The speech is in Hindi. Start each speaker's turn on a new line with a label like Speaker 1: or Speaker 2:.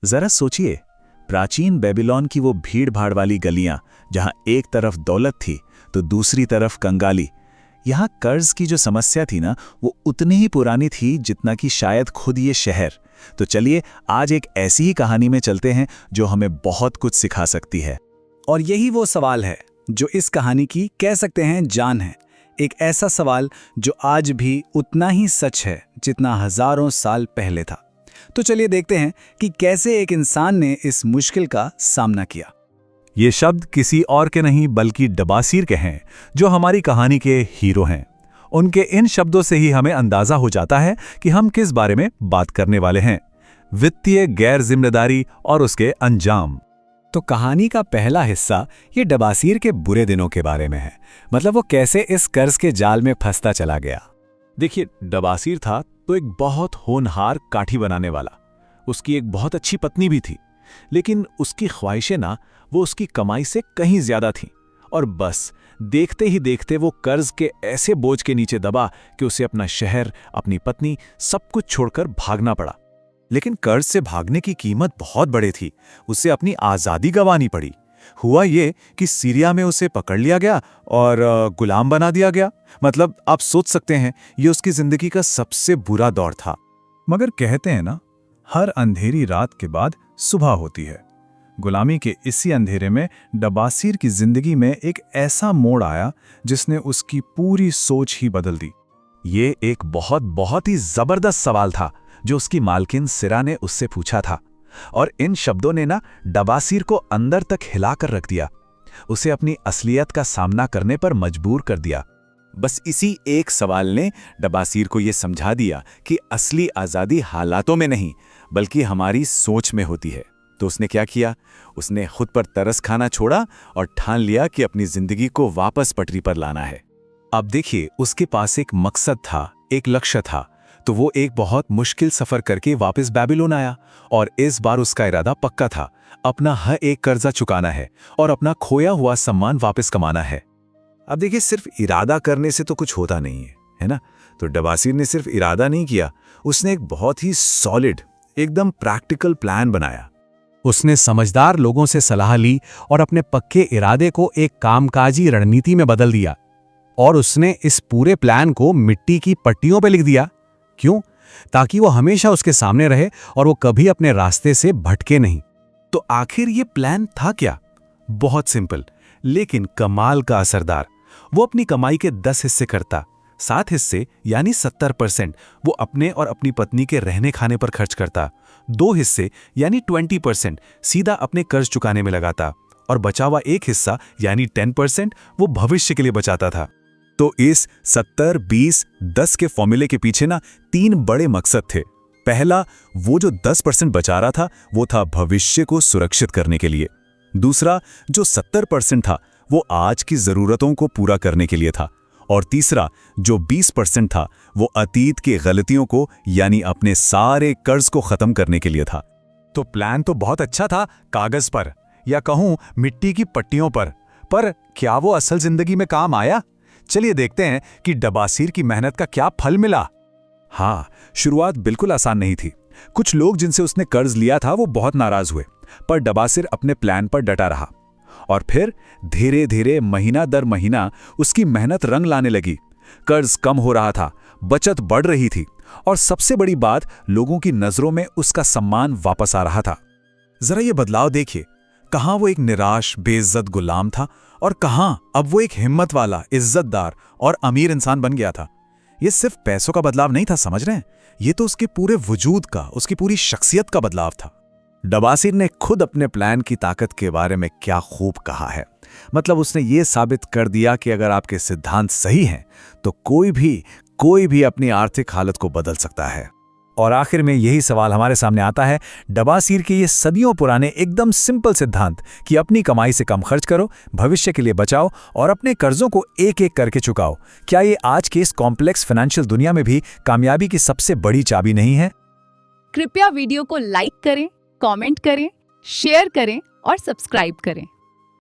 Speaker 1: जरा सोचिए, प्राचीन बेबीलोन की वो भीड़ भाड़ वाली गलियां जहां एक तरफ दौलत थी तो दूसरी तरफ कंगाली। यहां कर्ज की जो समस्या थी ना, वो उतनी ही पुरानी थी जितना कि शायद खुद ये शहर। तो चलिए आज एक ऐसी ही कहानी में चलते हैं जो हमें बहुत कुछ सिखा सकती है।
Speaker 2: और यही वो सवाल है जो इस कहानी की कह सकते हैं जान है। एक ऐसा सवाल जो आज भी उतना ही सच है जितना हजारों साल पहले था। तो चलिए देखते हैं कि कैसे एक इंसान ने इस मुश्किल का सामना किया।
Speaker 3: ये शब्द किसी और के नहीं बल्कि डबासीर के हैं, जो हमारी कहानी के हीरो हैं। उनके इन शब्दों से ही हमें अंदाजा हो जाता है कि हम किस बारे में बात करने वाले हैं। वित्तीय गैर जिम्मेदारी और उसके अंजाम।
Speaker 2: तो कहानी का पहला हिस्सा ये डबासीर के बुरे दिनों के बारे में है। मतलब वो कैसे इस कर्ज के जाल में फंसता चला गया।
Speaker 3: देखिए, डबासीर था तो एक बहुत होनहार काठी बनाने वाला। उसकी एक बहुत अच्छी पत्नी भी थी, लेकिन उसकी ख्वाहिशें ना वो उसकी कमाई से कहीं ज्यादा थीं। और बस देखते ही देखते वो कर्ज के ऐसे बोझ के नीचे दबा कि उसे अपना शहर, अपनी पत्नी, सब कुछ छोड़कर भागना पड़ा। लेकिन कर्ज से भागने की कीमत बहुत बड़ी थी। उसे अपनी आज़ादी गंवानी पड़ी। हुआ ये कि सीरिया में उसे पकड़ लिया गया और गुलाम बना दिया गया। मतलब आप सोच सकते हैं, ये उसकी जिंदगी का सबसे बुरा दौर था।
Speaker 4: मगर कहते हैं ना, हर अंधेरी रात के बाद सुबह होती है। गुलामी के इसी अंधेरे में डबासीर की जिंदगी में एक ऐसा मोड़ आया जिसने उसकी पूरी सोच ही बदल दी।
Speaker 3: ये एक बहुत ही जबरदस्त सवाल था जो उसकी मालकिन सिरा ने उससे पूछा था, और इन शब्दों ने ना डबासीर को अंदर तक हिलाकर रख दिया। उसे अपनी असलियत का सामना करने पर मजबूर कर दिया। बस इसी एक सवाल ने डबासीर को यह समझा दिया कि असली आज़ादी हालातों में नहीं बल्कि हमारी सोच में होती है। तो उसने क्या किया? उसने खुद पर तरस खाना छोड़ा और ठान लिया कि अपनी जिंदगी को वापस पटरी पर लाना है।
Speaker 4: अब देखिए, उसके पास एक मकसद था, एक लक्ष्य था। तो वो एक बहुत मुश्किल सफर करके वापस बेबीलोन आया, और इस बार उसका इरादा पक्का था। अपना हर एक कर्जा चुकाना है और अपना खोया हुआ सम्मान वापस कमाना है।
Speaker 3: अब देखिए, सिर्फ इरादा करने से तो कुछ होता नहीं है ना? तो डबासीर ने सिर्फ इरादा नहीं किया, उसने एक बहुत ही सॉलिड, एकदम प्रैक्टिकल प्लान बनाया।
Speaker 2: उसने समझदार लोगों से सलाह ली और अपने पक्के इरादे को एक कामकाजी रणनीति में बदल दिया। और उसने इस पूरे प्लान को मिट्टी की पट्टियों पर लिख दिया। क्यों? ताकि वो हमेशा उसके सामने रहे और वो कभी अपने रास्ते से भटके नहीं।
Speaker 3: तो आखिर ये प्लान था क्या? बहुत सिंपल, लेकिन कमाल का असरदार। वो अपनी कमाई के 10 हिस्से करता। 7 हिस्से यानी 70% वो अपने और अपनी पत्नी के रहने खाने पर खर्च करता। 2 हिस्से यानी 20% सीधा अपने कर्ज चुकाने में लगाता, और बचा हुआ 1 हिस्सा यानी 10% वो भविष्य के लिए बचाता था। तो इस 70-20-10 के फॉर्मूले के पीछे ना 3 बड़े मकसद थे। पहला, वो जो 10% बचा रहा था वो था भविष्य को सुरक्षित करने के लिए। दूसरा, जो 70% था वो आज की जरूरतों को पूरा करने के लिए था। और तीसरा, जो 20% था वो अतीत की गलतियों को यानी अपने सारे कर्ज को खत्म करने के लिए था।
Speaker 4: तो प्लान तो बहुत अच्छा था कागज पर, या कहूं मिट्टी की पट्टियों पर क्या वो असल जिंदगी में काम आया? चलिए देखते हैं कि डबासीर की मेहनत का क्या फल मिला।
Speaker 3: हाँ, शुरुआत बिल्कुल आसान नहीं थी। कुछ लोग जिनसे उसने कर्ज लिया था वो बहुत नाराज हुए, पर डबासीर अपने प्लान पर डटा रहा। और फिर धीरे धीरे महीना दर महीना उसकी मेहनत रंग लाने लगी। कर्ज कम हो रहा था, बचत बढ़ रही थी, और सबसे बड़ी बात, लोगों की नजरों में उसका सम्मान वापस आ रहा था।
Speaker 4: जरा ये बदलाव देखिए, कहां वो एक निराश बेइज्जत गुलाम था और कहां अब वो एक हिम्मत वाला, इज्जतदार और अमीर इंसान बन गया था। ये सिर्फ पैसों का बदलाव नहीं था, समझ रहे हैं? ये तो उसके पूरे वजूद का, उसकी पूरी शख्सियत का बदलाव था।
Speaker 3: डबासीर ने खुद अपने प्लान की ताकत के बारे में क्या खूब कहा है। मतलब उसने ये साबित कर दिया कि अगर आपके सिद्धांत सही हैं तो कोई भी अपनी आर्थिक हालत को बदल सकता है।
Speaker 2: और आखिर में यही सवाल हमारे सामने आता है, डबासीर के ये सदियों पुराने एकदम सिंपल सिद्धांत कि अपनी कमाई से कम खर्च करो, भविष्य के लिए बचाओ और अपने कर्जों को एक एक करके चुकाओ, क्या ये आज के इस कॉम्प्लेक्स फाइनेंशियल दुनिया में भी कामयाबी की सबसे बड़ी चाबी नहीं है?
Speaker 5: कृपया वीडियो को लाइक करें, कमेंट करें, शेयर करें और सब्सक्राइब करें।